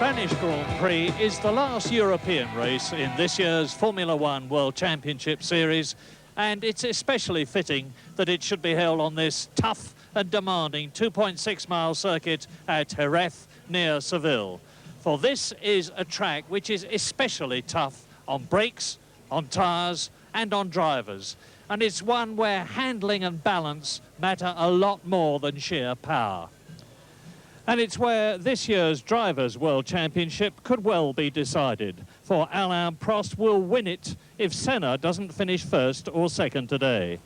Spanish Grand Prix is the last European race in this year's Formula One World Championship Series, and it's especially fitting that it should be held on this tough and demanding 2.6-mile circuit at Jerez near Seville. For this is a track which is especially tough on brakes, on tyres and on drivers, and it's one where handling and balance matter a lot more than sheer power. And it's where this year's Drivers' World Championship could well be decided, for Alain Prost will win it if Senna doesn't finish first or second today.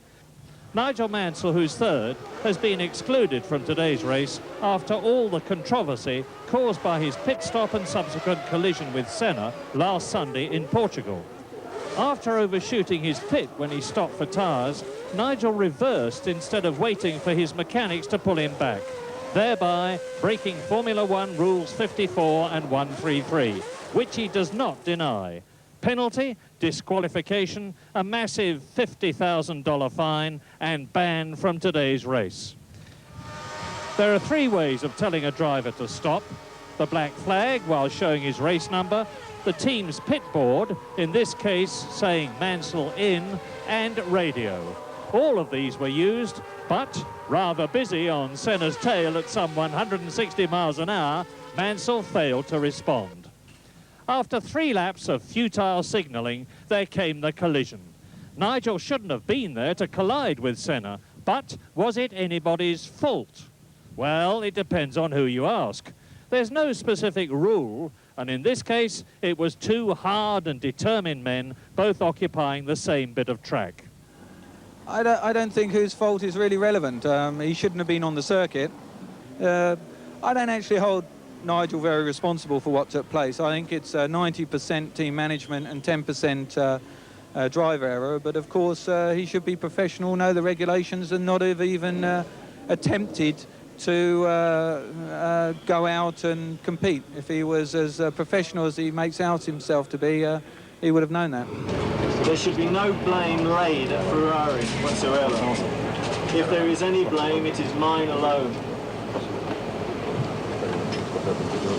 Nigel Mansell, who's third, has been excluded from today's race after all the controversy caused by his pit stop and subsequent collision with Senna last Sunday in Portugal. After overshooting his pit when he stopped for tyres, Nigel reversed instead of waiting for his mechanics to pull him back, thereby breaking Formula One rules 54 and 133, which he does not deny. Penalty, disqualification, a massive $50,000 fine, and ban from today's race. There are three ways of telling a driver to stop: the black flag while showing his race number, the team's pit board, in this case saying Mansell in, and radio. All of these were used, but rather busy on Senna's tail at some 160 miles an hour, Mansell failed to respond. After 3 laps of futile signalling, there came the collision. Nigel shouldn't have been there to collide with Senna, but was it anybody's fault? Well, it depends on who you ask. There's no specific rule, and in this case, it was 2 hard and determined men, both occupying the same bit of track. I don't think whose fault is really relevant. He shouldn't have been on the circuit. I don't actually hold Nigel very responsible for what took place. I think it's 90% team management and 10% driver error. But of course, he should be professional, know the regulations, and not have even attempted to go out and compete. If he was as professional as he makes out himself to be, he would have known that. There should be no blame laid at Ferrari whatsoever. If there is any blame, it is mine alone.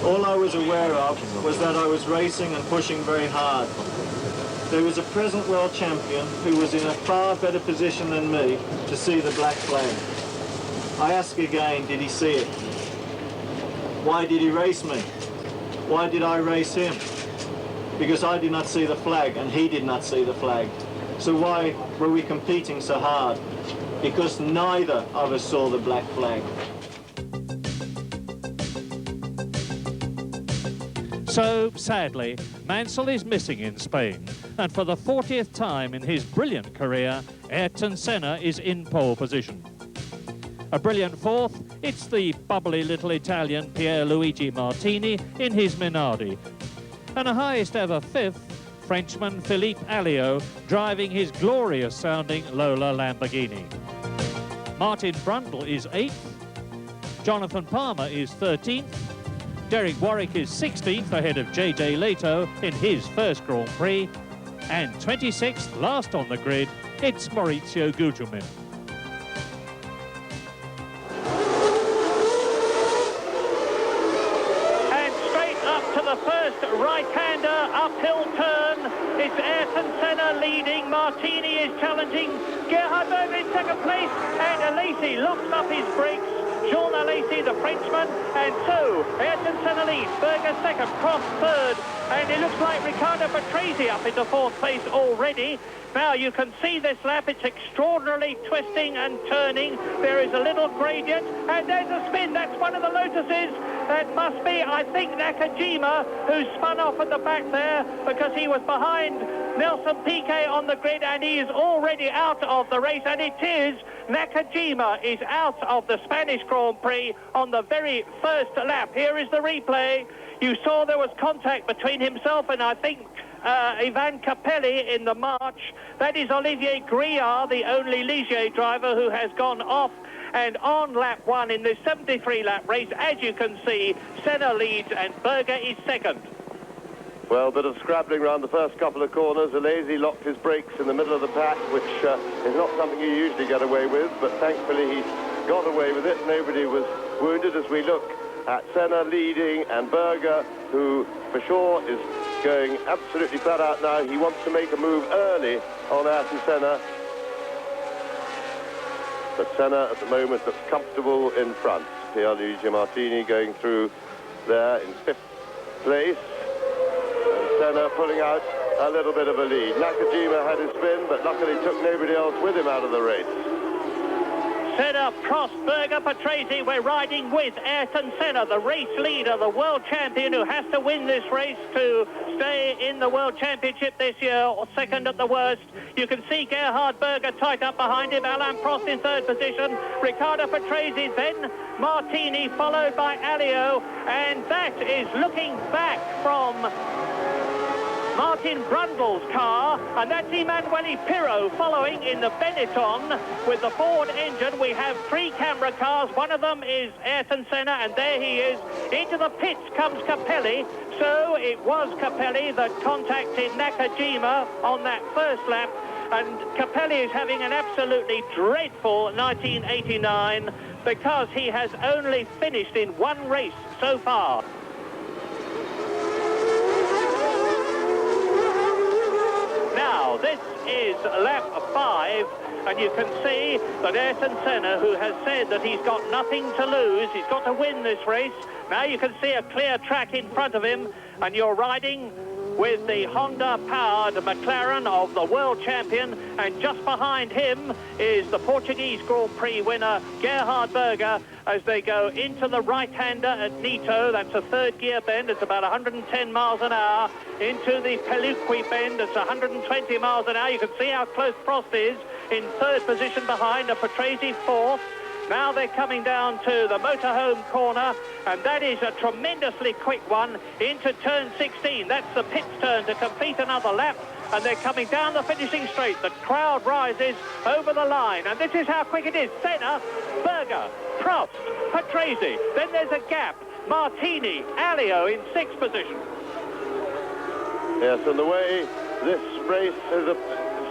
All I was aware of was that I was racing and pushing very hard. There was a present world champion who was in a far better position than me to see the black flag. I ask again, did he see it? Why did he race me? Why did I race him? Because I did not see the flag and he did not see the flag. So why were we competing so hard? Because neither of us saw the black flag. So, sadly, Mansell is missing in Spain, and for the 40th time in his brilliant career, Ayrton Senna is in pole position. A brilliant 4th, it's the bubbly little Italian Pierluigi Martini in his Minardi. And a highest ever 5th, Frenchman Philippe Alliot driving his glorious-sounding Lola Lamborghini. Martin Brundle is 8th, Jonathan Palmer is 13th, Derek Warwick is 16th ahead of JJ Leto in his first Grand Prix, and 26th, last on the grid, it's Maurizio Gugelmin. First right-hander uphill turn. It's Ayrton Senna leading. Martini is challenging. Gerhard Berger in second place, and Alesi locks up his brakes. Jean Alesi, the Frenchman, and so Ayrton Senna leads. Berger second, Prost third, and it looks like Riccardo Patrese up into 4th place already. Now you can see this lap, it's extraordinarily twisting and turning. There is a little gradient, and there's a spin. That's one of the Lotuses. That must be, I think, Nakajima, who spun off at the back there because he was behind Nelson Piquet on the grid, and he is already out of the race, and it is Nakajima is out of the Spanish Grand Prix on the very first lap. Here is the replay. You saw there was contact between himself and I think Ivan Capelli in the march. That is Olivier Griard, the only Ligier driver who has gone off. And on lap 1 in this 73-lap race, as you can see, Senna leads and Berger is second. Well, a bit of scrabbling around the first couple of corners. Alesi locked his brakes in the middle of the pack, which is not something you usually get away with, but thankfully he got away with it. Nobody was wounded as we look at Senna leading and Berger who for sure is going absolutely flat out now. He wants to make a move early on Ayrton Senna. But Senna at the moment looks comfortable in front. Pierluigi Martini going through there in 5th place. And Senna pulling out a little bit of a lead. Nakajima had his spin, but luckily took nobody else with him out of the race. Senna, Prost, Berger, Patrese. We're riding with Ayrton Senna, the race leader, the world champion who has to win this race to stay in the World Championship this year, or second at the worst. You can see Gerhard Berger tight up behind him, Alain Prost in 3rd position, Riccardo Patrese, then Martini, followed by Alio, and that is looking back from Martin Brundle's car, and that's Emanuele Pirro following in the Benetton with the Ford engine. We have 3 camera cars. One of them is Ayrton Senna, and there he is. Into the pits comes Capelli. So it was Capelli that contacted Nakajima on that first lap, and Capelli is having an absolutely dreadful 1989 because he has only finished in 1 race so far. Now, this is lap 5, and you can see that Ayrton Senna, who has said that he's got nothing to lose, he's got to win this race. Now you can see a clear track in front of him, and you're riding with the Honda-powered McLaren of the world champion, and just behind him is the Portuguese Grand Prix winner, Gerhard Berger, as they go into the right-hander at Nito. That's a 3rd gear bend. It's about 110 miles an hour. Into the Peluqui bend, it's 120 miles an hour. You can see how close Prost is in 3rd position behind, a Patrese 4th. Now they're coming down to the motorhome corner, and that is a tremendously quick one into turn 16. That's the pit's turn to complete another lap, and they're coming down the finishing straight. The crowd rises over the line, and this is how quick it is. Senna, Berger, Prost, Patrese. Then there's a gap. Martini, Alio in 6th position. Yes, and the way this race is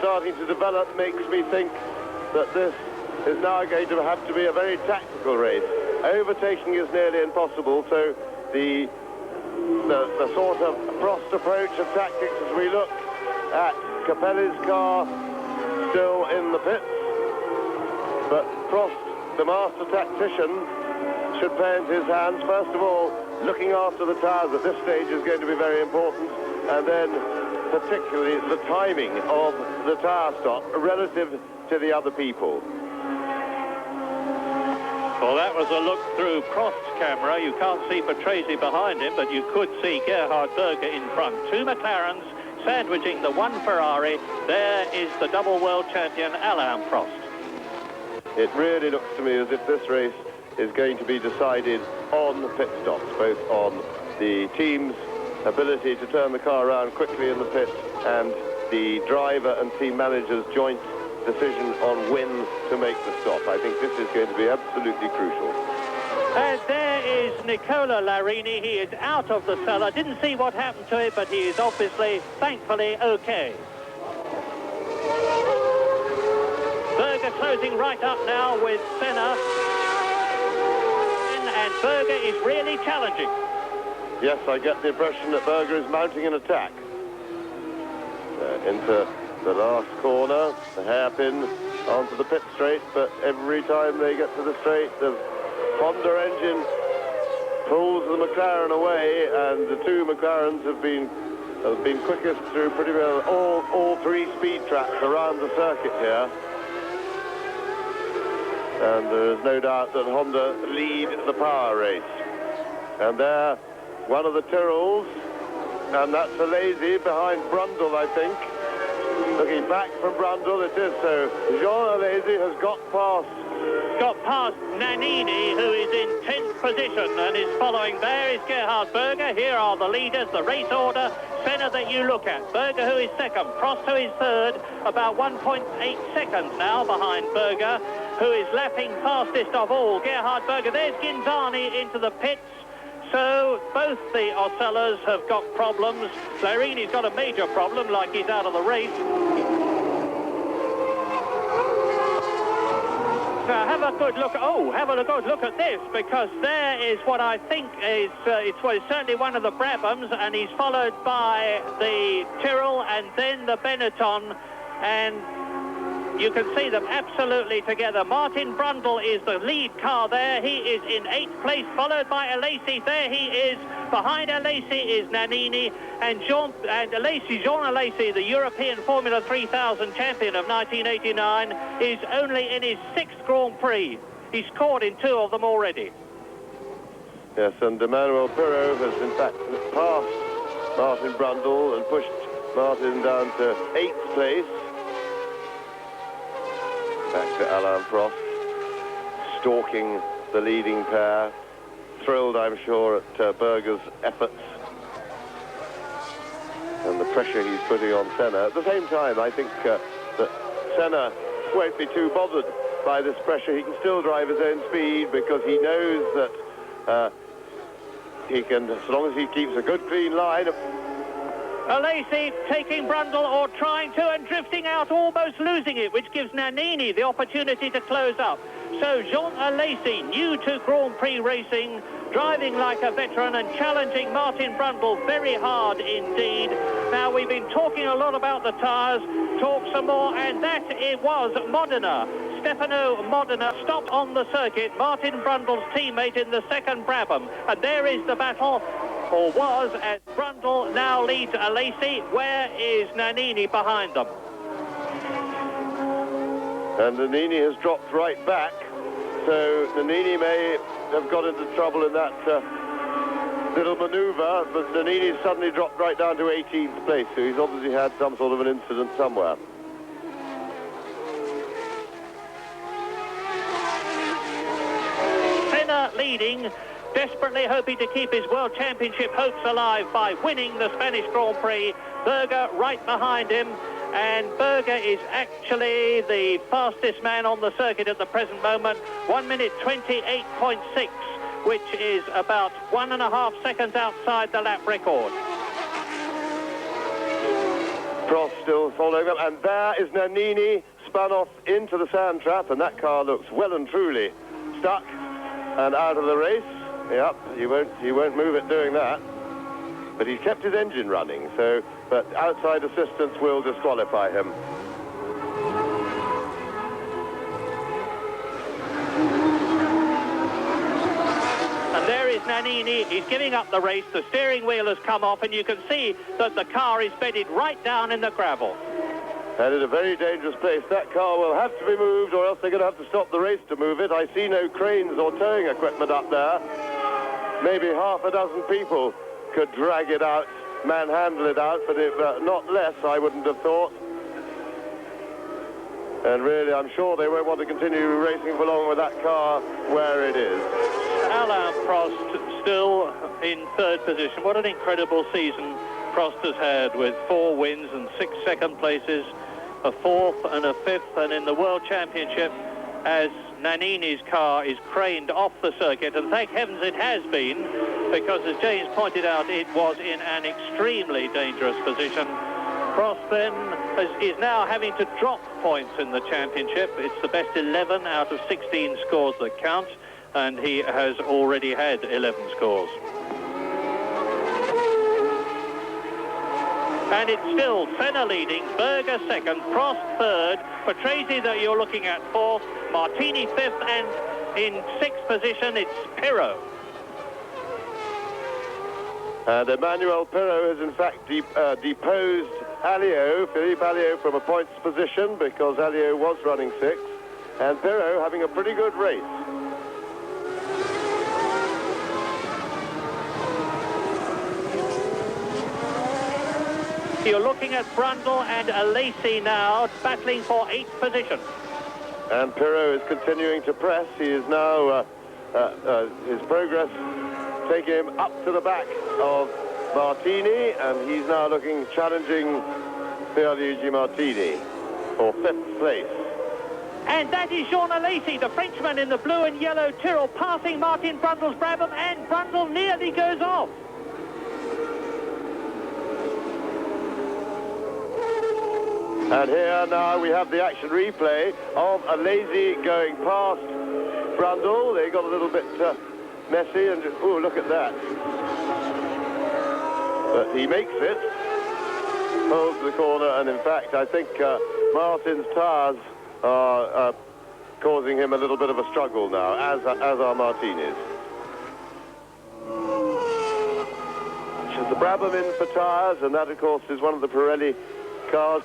starting to develop makes me think that this is now going to have to be a very tactical race. Overtaking is nearly impossible, so the sort of Prost approach of tactics as we look at Capelli's car still in the pits. But Prost, the master tactician, should play into his hands. First of all, looking after the tyres at this stage is going to be very important, and then particularly the timing of the tyre stop relative to the other people. Well, that was a look through Prost's camera. You can't see Patrese behind him, but you could see Gerhard Berger in front. 2 McLarens sandwiching the 1 Ferrari. There is the double world champion, Alain Prost. It really looks to me as if this race is going to be decided on pit stops, both on the team's ability to turn the car around quickly in the pit and the driver and team manager's joint decision on when to make the stop. I think this is going to be absolutely crucial. And there is Nicola Larini. He is out of the cellar. Didn't see what happened to it, but he is obviously, thankfully, okay. Berger closing right up now with Senna. And Berger is really challenging. Yes, I get the impression that Berger is mounting an attack. Into the last corner, the hairpin onto the pit straight, but every time they get to the straight, the Honda engine pulls the McLaren away, and the 2 McLarens have been quickest through pretty well all 3 speed tracks around the circuit here. And there is no doubt that Honda lead the power race. And there, one of the Tyrrells, and that's Alesi behind Brundle, I think. Looking back from Brundle, it is so. Jean Alesi has got past Nannini, who is in 10th position and is following. There is Gerhard Berger. Here are the leaders, the race order. Senna that you look at. Berger, who is 2nd. Prost, who is 3rd. About 1.8 seconds now behind Berger, who is lapping fastest of all. Gerhard Berger. There's Ginzani into the pits. So both the Ocellas have got problems. Larini's got a major problem, like he's out of the race. Have a good look. Oh, have a good look at this, because there is what I think is certainly one of the Brabhams, and he's followed by the Tyrrell and then the Benetton, and you can see them absolutely together. Martin Brundle is the lead car there. He is in 8th place, followed by Alesi. There he is. Behind Alesi is Nannini, and Jean Alesi, the European Formula 3000 champion of 1989, is only in his 6th Grand Prix. He's scored in 2 of them already. Yes, and Emmanuel Pirot has in fact passed Martin Brundle and pushed Martin down to 8th place. Back to Alain Prost, stalking the leading pair, thrilled, I'm sure, at Berger's efforts and the pressure he's putting on Senna. At the same time, I think that Senna won't be too bothered by this pressure. He can still drive his own speed because he knows that he can, as long as he keeps a good, clean line. Alesi taking Brundle, or trying to, and drifting out, almost losing it, which gives Nannini the opportunity to close up. So Jean Alesi, new to Grand Prix racing, driving like a veteran and challenging Martin Brundle very hard indeed. Now, we've been talking a lot about the tyres, talk some more, and that it was Modena. Stefano Modena stopped on the circuit, Martin Brundle's teammate in the 2nd Brabham. And there is the battle, or was, as Brundle now leads Alesi. Where is Nannini behind them? And Nannini has dropped right back, so Nannini may have got into trouble in that little manoeuvre, but Nannini suddenly dropped right down to 18th place, so he's obviously had some sort of an incident somewhere. Senna leading, desperately hoping to keep his World Championship hopes alive by winning the Spanish Grand Prix. Berger right behind him, and Berger is actually the fastest man on the circuit at the present moment. 1 minute 28.6, which is about 1.5 seconds outside the lap record. Prost still following them, and there is Nannini spun off into the sand trap, and that car looks well and truly stuck and out of the race. Yep, he won't move it doing that. But he's kept his engine running, so, but outside assistance will disqualify him. And there is Nannini. He's giving up the race. The steering wheel has come off, and you can see that the car is bedded right down in the gravel. And in a very dangerous place. That car will have to be moved, or else they're going to have to stop the race to move it. I see no cranes or towing equipment up there. Maybe half a dozen people could drag it out, manhandle it out, but if, not less, I wouldn't have thought. And really, I'm sure they won't want to continue racing for long with that car where it is. Alain Prost still in 3rd position. What an incredible season Prost has had, with 4 wins and 6 second places, a 4th and a 5th, and in the World Championship, as Nannini's car is craned off the circuit, and thank heavens it has been, because as James pointed out, it was in an extremely dangerous position. Prost then is now having to drop points in the championship. It's the best 11 out of 16 scores that count, and he has already had 11 scores. And it's still Senna leading, Berger 2nd, Prost 3rd, Patrese that you're looking at 4th, Martini 5th, and in 6th position it's Pirot. And Emmanuel Pirot has in fact deposed Philippe Alliot from a points position, because Alliot was running 6th, and Pirot having a pretty good race. You're looking at Brundle and Alesi now battling for 8th position. And Pirot is continuing to press. He is now, his progress taking him up to the back of Martini, and he's now challenging Pierluigi Martini for 5th place. And that is Jean Alesi, the Frenchman in the blue and yellow Tyrrell, passing Martin Brundle's Brabham, and Brundle nearly goes off. And here now we have the action replay of a lazy going past Brundle. They got a little bit messy, and oh, look at that. But he makes it, holds the corner, and in fact I think Martin's tyres are causing him a little bit of a struggle now, as are Martini's. She's the Brabham in for tyres, and that of course is one of the Pirelli cars.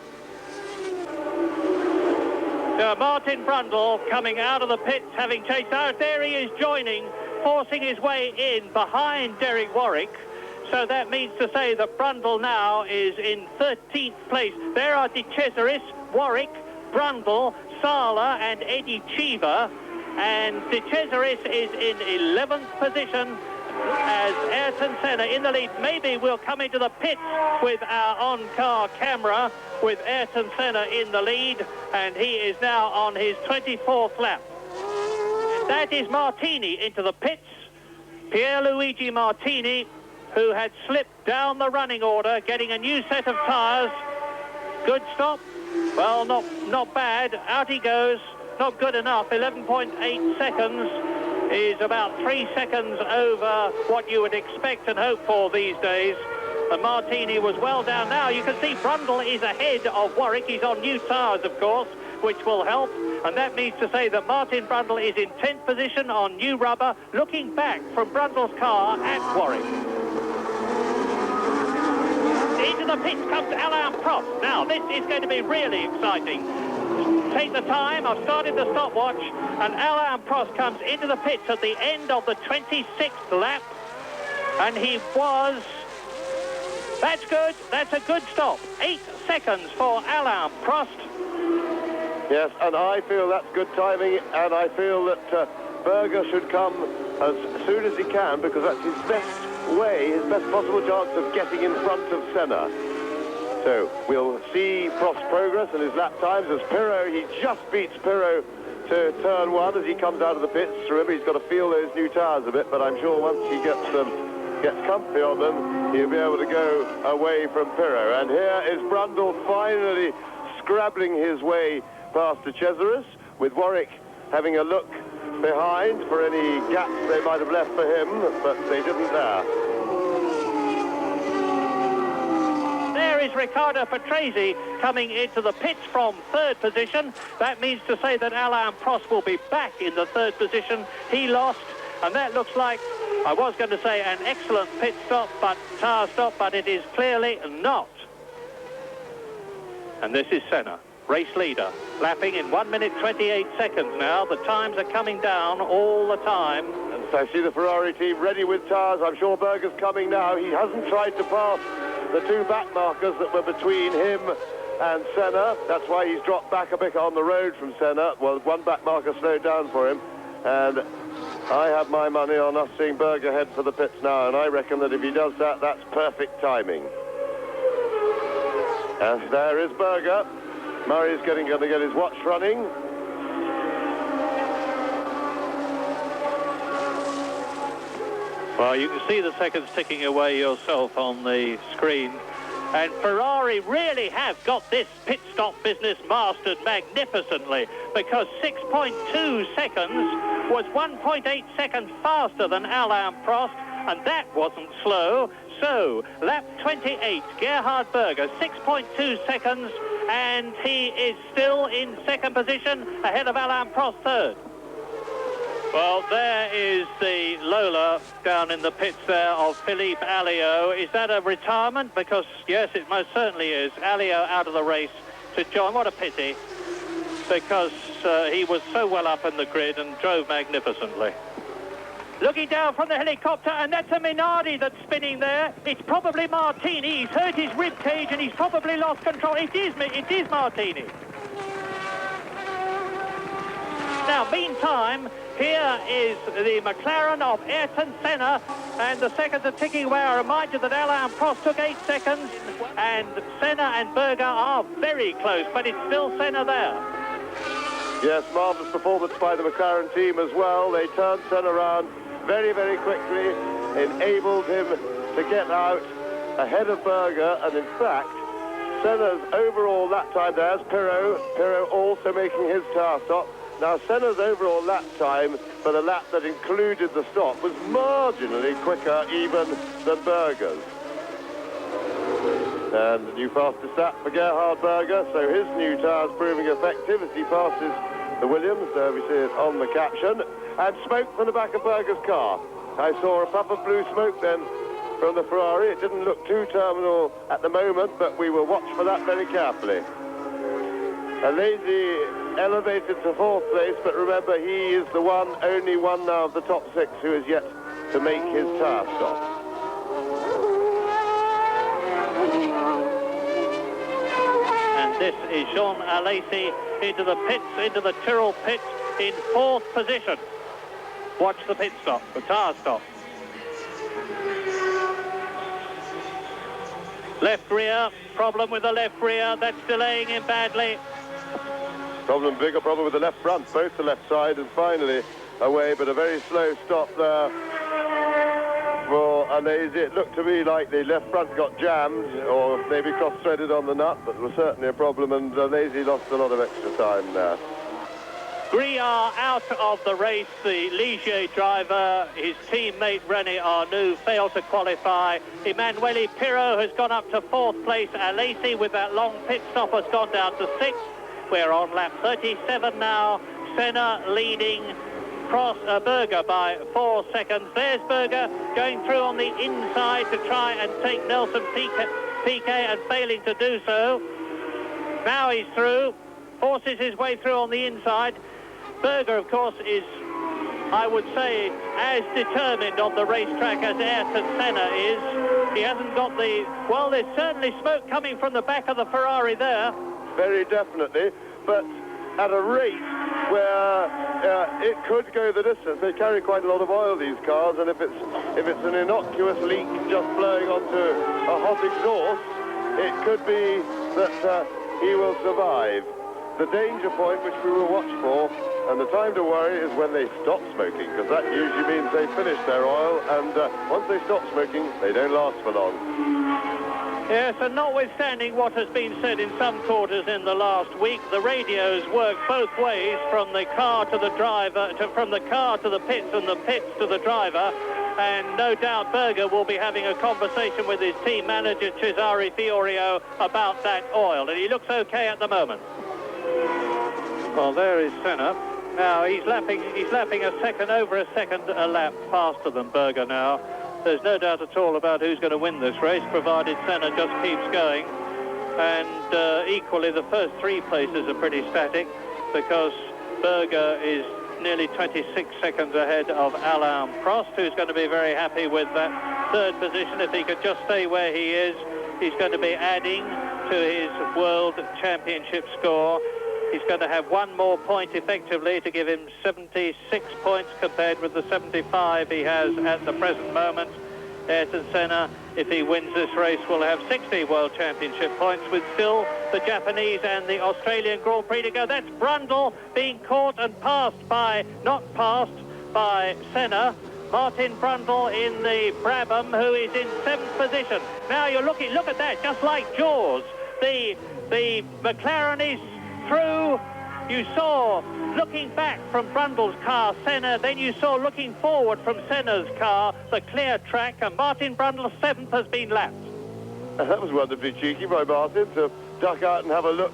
Martin Brundle coming out of the pits, having chased out. There he is joining, forcing his way in behind Derek Warwick. So that means to say that Brundle now is in 13th place. There are De Cesaris, Warwick, Brundle, Sala and Eddie Cheever. And De Cesaris is in 11th position as Ayrton Senna in the lead. Maybe we'll come into the pits with our on-car camera with Ayrton Senna in the lead, and he is now on his 24th lap. And that is Martini into the pits. Pierluigi Martini, who had slipped down the running order, getting a new set of tyres. Good stop. Well, not bad. Out he goes. Not good enough. 11.8 seconds is about 3 seconds over what you would expect and hope for these days. And Martini was well down now. You can see Brundle is ahead of Warwick. He's on new tyres, of course, which will help. And that means to say that Martin Brundle is in 10th position on new rubber, looking back from Brundle's car at Warwick. Into the pits comes Alain Prost. Now, this is going to be really exciting. Take the time. I've started the stopwatch, and Alain Prost comes into the pits at the end of the 26th lap, and he was... That's good. That's a good stop. 8 seconds for Alain Prost. Yes, and I feel that's good timing, and I feel that Berger should come as soon as he can, because that's his best way, his best possible chance of getting in front of Senna. So we'll see Prost's progress and his lap times as Pirro, he just beats Pirro to turn one as he comes out of the pits. Remember, he's got to feel those new tyres a bit, but I'm sure once he gets comfy on them, he'll be able to go away from Pirro. And here is Brundle finally scrabbling his way past De Cesaris, with Warwick having a look behind for any gaps they might have left for him, but they didn't there. There is Riccardo Patrese coming into the pits from 3rd position. That means to say that Alain Prost will be back in the 3rd position. He lost, and that looks like, I was going to say an excellent pit stop, but tyre stop, but it is clearly not. And this is Senna, race leader, lapping in 1 minute 28 seconds now. The times are coming down all the time. And so I see the Ferrari team ready with tyres. I'm sure Berger's coming now. He hasn't tried to pass the 2 back markers that were between him and Senna. That's why he's dropped back a bit on the road from Senna. Well, 1 back marker slowed down for him. And I have my money on us seeing Berger head for the pits now, and I reckon that if he does that, that's perfect timing. And there is Berger. Murray's going to get his watch running. Well, you can see the seconds ticking away yourself on the screen. And Ferrari really have got this pit stop business mastered magnificently, because 6.2 seconds was 1.8 seconds faster than Alain Prost, and that wasn't slow. So, lap 28, Gerhard Berger, 6.2 seconds, and he is still in 2nd position, ahead of Alain Prost 3rd. Well, there is the Lola down in the pits there of Philippe Alliot. Is that a retirement? Because, yes, it most certainly is. Alliot out of the race to join. What a pity, because he was so well up in the grid and drove magnificently. Looking down from the helicopter, and that's a Minardi that's spinning there. It's probably Martini. He's hurt his rib cage and he's probably lost control. It is Martini. Now, meantime, here is the McLaren of Ayrton Senna, and the seconds are ticking away. I remind you that Alain Prost took 8 seconds, and Senna and Berger are very close, but it's still Senna there. Yes, marvellous performance by the McLaren team as well. They turned Senna around very, very quickly, enabled him to get out ahead of Berger, and in fact, Senna's overall lap time. There's Pirro also making his tyre stop. Now, Senna's overall lap time for the lap that included the stop was marginally quicker even than Berger's. And the new fastest lap for Gerhard Berger, so his new tyres proving effective as he passes the Williams. There we see it on the caption. And smoke from the back of Berger's car. I saw a puff of blue smoke then from the Ferrari. It didn't look too terminal at the moment, but we will watch for that very carefully. Alesi elevated to 4th place, but remember, he is the only one now of the top 6 who is yet to make his tyre stop. And this is Jean Alesi into the pits, into the Tyrrell pits in 4th position. Watch the pit stop, the tyre stop. Left rear, problem with the left rear, that's delaying him badly. Bigger problem with the left front, both the left side, and finally away, but a very slow stop there for Alesi. It looked to me like the left front got jammed, or maybe cross-threaded on the nut, but it was certainly a problem, and Alesi lost a lot of extra time there. Gran out of the race, the Ligier driver, his teammate René Arnoux failed to qualify. Emanuele Pirro has gone up to 4th place. Alesi with that long pit stop has gone down to 6th. We're on lap 37 now. Senna leading Berger by 4 seconds. There's Berger going through on the inside to try and take Nelson Piquet and failing to do so. Now he's through, forces his way through on the inside. Berger, of course, is, I would say, as determined on the racetrack as Ayrton Senna is. He hasn't got the... Well, there's certainly smoke coming from the back of the Ferrari there. Very definitely, but at a rate where it could go the distance. They carry quite a lot of oil, these cars, and if it's an innocuous leak just flowing onto a hot exhaust, it could be that he will survive. The danger point, which we will watch for, and the time to worry, is when they stop smoking, because that usually means they finish their oil, and once they stop smoking, they don't last for long. Yes, and notwithstanding what has been said in some quarters in the last week, the radios work both ways, from the car to the driver, from the car to the pits, and the pits to the driver. And no doubt Berger will be having a conversation with his team manager, Cesare Fiorio, about that oil, and he looks okay at the moment. Well, there is Senna. Now he's lapping over a second a lap faster than Berger now. There's no doubt at all about who's going to win this race, provided Senna just keeps going. And equally, the first 3 places are pretty static, because Berger is nearly 26 seconds ahead of Alain Prost, who's going to be very happy with that 3rd position. If he could just stay where he is, he's going to be adding to his World Championship score. He's going to have 1 more point effectively to give him 76 points compared with the 75 he has at the present moment. Ayrton Senna, if he wins this race, will have 60 World Championship points, with still the Japanese and the Australian Grand Prix to go. That's Brundle being caught and not passed by Senna. Martin Brundle in the Brabham, who is in 7th position. Now you're look at that, just like Jaws. The McLaren is through. You saw looking back from Brundle's car, Senna, then you saw looking forward from Senna's car, the clear track, and Martin Brundle 7th has been lapped. That was wonderfully cheeky by Martin to duck out and have a look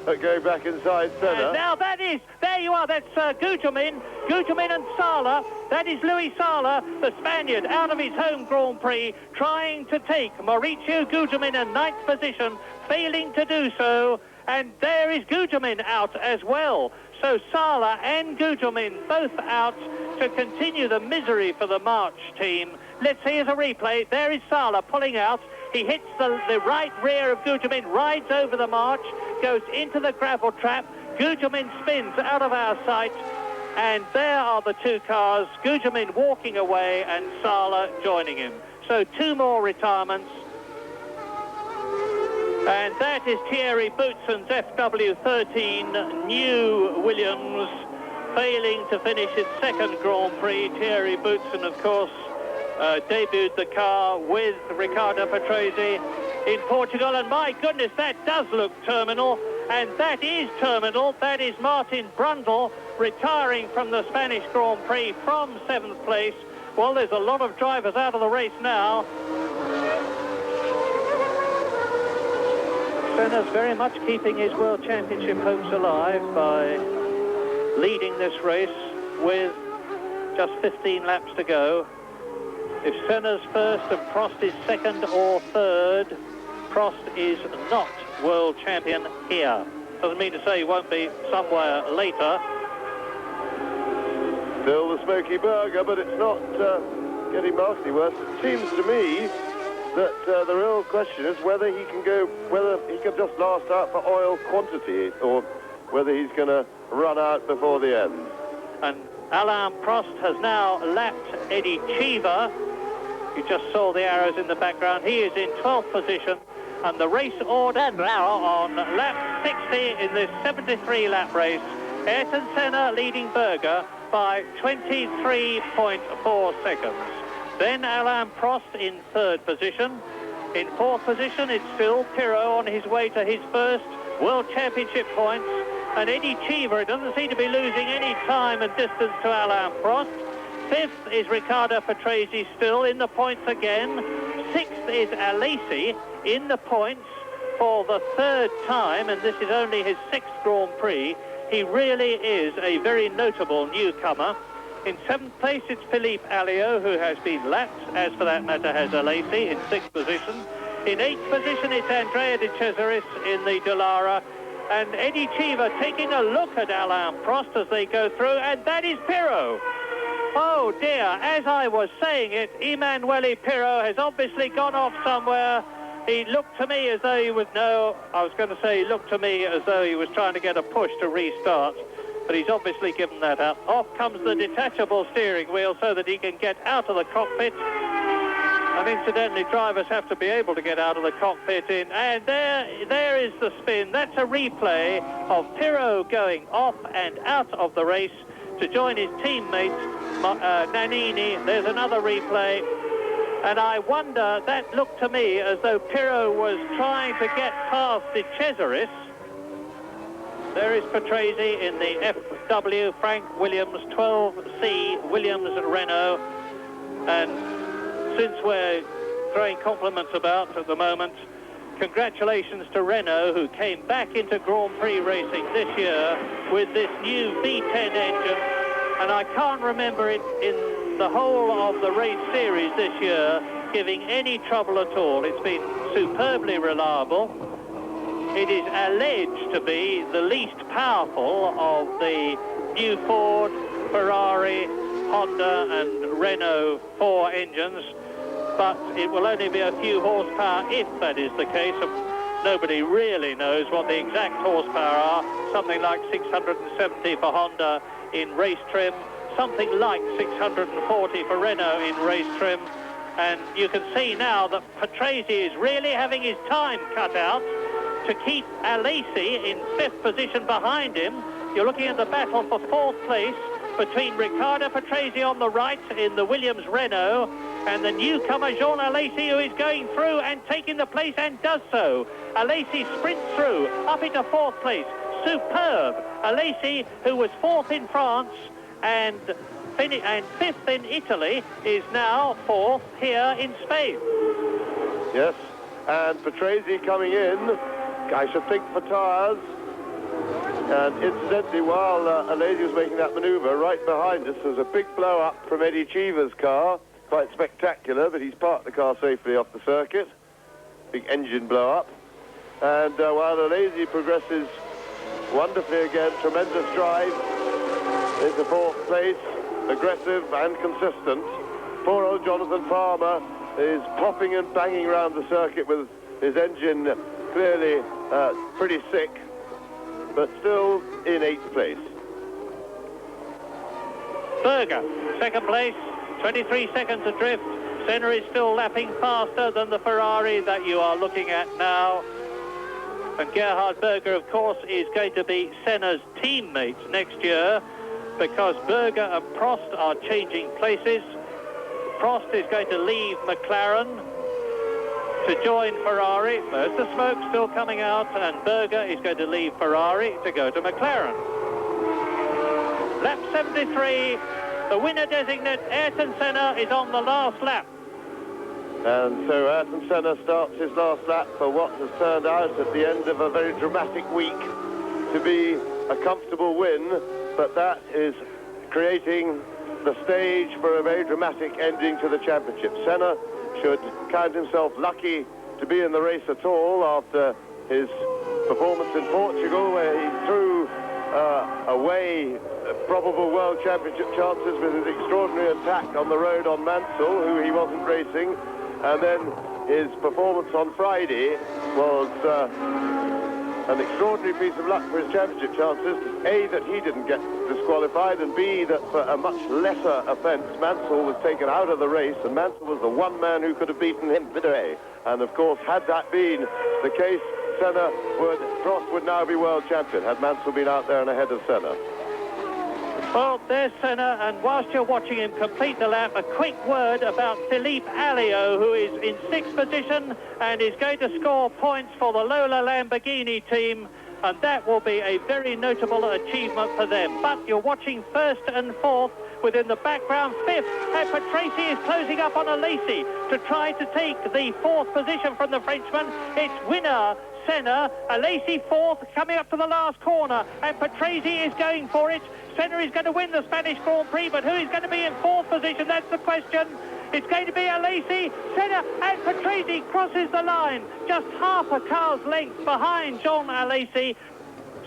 at going back inside Senna. And now there you are, that's Gugelmin and Sala. That is Luis Sala, the Spaniard, out of his home Grand Prix, trying to take Mauricio Gugelmin in 9th position, failing to do so. And there is Gugelmin out as well. So Sala and Gugelmin both out to continue the misery for the March team. Let's see as a replay. There is Sala pulling out. He hits the right rear of Gugelmin, rides over the March, goes into the gravel trap. Gugelmin spins out of our sight. And there are the 2 cars, Gugelmin walking away and Sala joining him. So 2 more retirements. And that is Thierry Boutson's FW13 new Williams, failing to finish its 2nd Grand Prix. Thierry Boutson, of course, debuted the car with Riccardo Patrese in Portugal, and my goodness, that does look terminal, and that is terminal. That is Martin Brundle retiring from the Spanish Grand Prix from 7th place. Well, there's a lot of drivers out of the race now. Senna's very much keeping his World Championship hopes alive by leading this race with just 15 laps to go. If Senna's first and Prost is second or third, Prost is not world champion here. Doesn't mean to say he won't be somewhere later. Still the smoky Berger, but it's not getting markedly worse. It seems to me that the real question is whether he can just last out for oil quantity, or whether he's going to run out before the end. And Alain Prost has now lapped Eddie Cheever. You just saw the arrows in the background. He is in 12th position, and the race order now on lap 60 in this 73-lap race. Ayrton Senna leading Berger by 23.4 seconds. Then Alain Prost in 3rd position. In 4th position, it's still Pirot on his way to his first World Championship points. And Eddie Cheever doesn't seem to be losing any time and distance to Alain Prost. 5th is Riccardo Patrese still in the points again. 6th is Alesi in the points for the 3rd time, and this is only his 6th Grand Prix. He really is a very notable newcomer. In 7th place, it's Philippe Alliot, who has been lapped, as for that matter has Alesi in 6th position. In 8th position, it's Andrea de Cesaris in the Dallara. And Eddie Cheever taking a look at Alain Prost as they go through, and that is Pirot. Oh dear, as I was saying it, Emanuele Pirot has obviously gone off somewhere. He looked to me as though he was, he looked to me as though he was trying to get a push to restart, but he's obviously given that up. Off comes the detachable steering wheel so that he can get out of the cockpit. And incidentally, drivers have to be able to get out of the cockpit and there is the spin. That's a replay of Pirot going off and out of the race to join his teammate Nannini. There's another replay, and I wonder, that looked to me as though Pirot was trying to get past De Cesaris. There is Patrese in the FW Frank Williams 12C Williams Renault, and since we're throwing compliments about at the moment, congratulations to Renault, who came back into Grand Prix racing this year with this new V10 engine, and I can't remember it in the whole of the race series this year giving any trouble at all. It's been superbly reliable. It is alleged to be the least powerful of the new Ford, Ferrari, Honda and Renault 4 engines, but it will only be a few horsepower if that is the case. Nobody really knows what the exact horsepower are. Something like 670 for Honda in race trim, something like 640 for Renault in race trim. And you can see now that Patrese is really having his time cut out to keep Alesi in 5th position behind him. You're looking at the battle for 4th place between Riccardo Patrese on the right in the Williams Renault and the newcomer Jean Alesi, who is going through and taking the place and does so. Alesi sprints through up into 4th place. Superb. Alesi, who was 4th in France and 5th in Italy, is now 4th here in Spain. Yes, and Patrese coming in, I should think, for tyres. And incidentally, while Alesi was making that manoeuvre, right behind us was a big blow-up from Eddie Cheever's car. Quite spectacular, but he's parked the car safely off the circuit. Big engine blow-up. And while Alesi progresses wonderfully again, tremendous drive into 4th place, aggressive and consistent. Poor old Jonathan Farmer is popping and banging around the circuit with his engine clearly pretty sick, but still in 8th place. Berger, 2nd place, 23 seconds adrift. Senna is still lapping faster than the Ferrari that you are looking at now. And Gerhard Berger, of course, is going to be Senna's teammate next year, because Berger and Prost are changing places. Prost is going to leave McLaren. to join Ferrari. There's the smoke still coming out, and Berger is going to leave Ferrari to go to McLaren. Lap 73, the winner designate, Ayrton Senna, is on the last lap. And so Ayrton Senna starts his last lap for what has turned out at the end of a very dramatic week to be a comfortable win, but that is creating the stage for a very dramatic ending to the championship. Senna should count himself lucky to be in the race at all after his performance in Portugal, where he threw away probable world championship chances with his extraordinary attack on the road on Mansell, who he wasn't racing. And then his performance on Friday was an extraordinary piece of luck for his championship chances. A, that he didn't get disqualified, and B, that for a much lesser offence, Mansell was taken out of the race, and Mansell was the one man who could have beaten him today. And of course, had that been the case, Prost would now be world champion, had Mansell been out there and ahead of Senna. Well, there's Senna, and whilst you're watching him complete the lap, a quick word about Philippe Alliot, who is in 6th position and is going to score points for the Lola Lamborghini team, and that will be a very notable achievement for them. But you're watching 1st and 4th, within the background 5th, and Patrese is closing up on Alesi to try to take the 4th position from the Frenchman. It's winner Senna, Alesi 4th, coming up to the last corner, and Patrese is going for it. Senna is going to win the Spanish Grand Prix, but who is going to be in 4th position? That's the question. It's going to be Alesi, Senna, and Patrese crosses the line, just half a car's length behind Jean Alesi.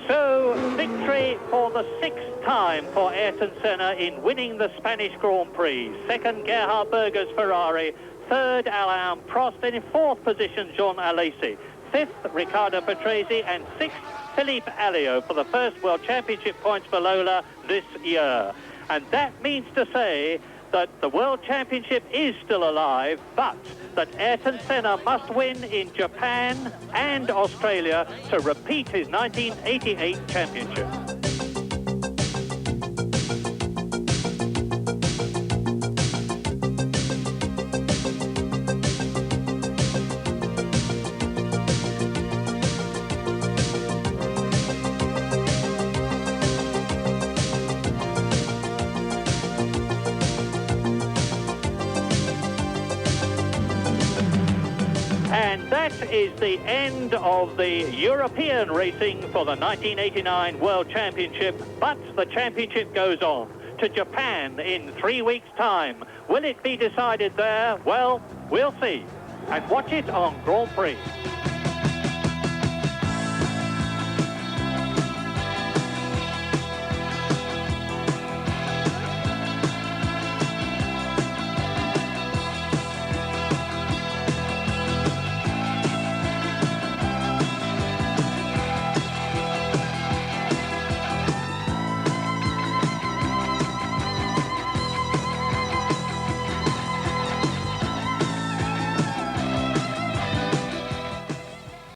So, victory for the 6th time for Ayrton Senna in winning the Spanish Grand Prix. 2nd, Gerhard Berger's Ferrari. 3rd, Alain Prost, and in 4th position, Jean Alesi. 5th, Riccardo Patrese, and 6th, Philippe Alliot for the first World Championship points for Lola this year. And that means to say that the World Championship is still alive, but that Ayrton Senna must win in Japan and Australia to repeat his 1988 championship. And that is the end of the European racing for the 1989 World Championship. But the championship goes on to Japan in 3 weeks' time. Will it be decided there? Well, we'll see. And watch it on Grand Prix.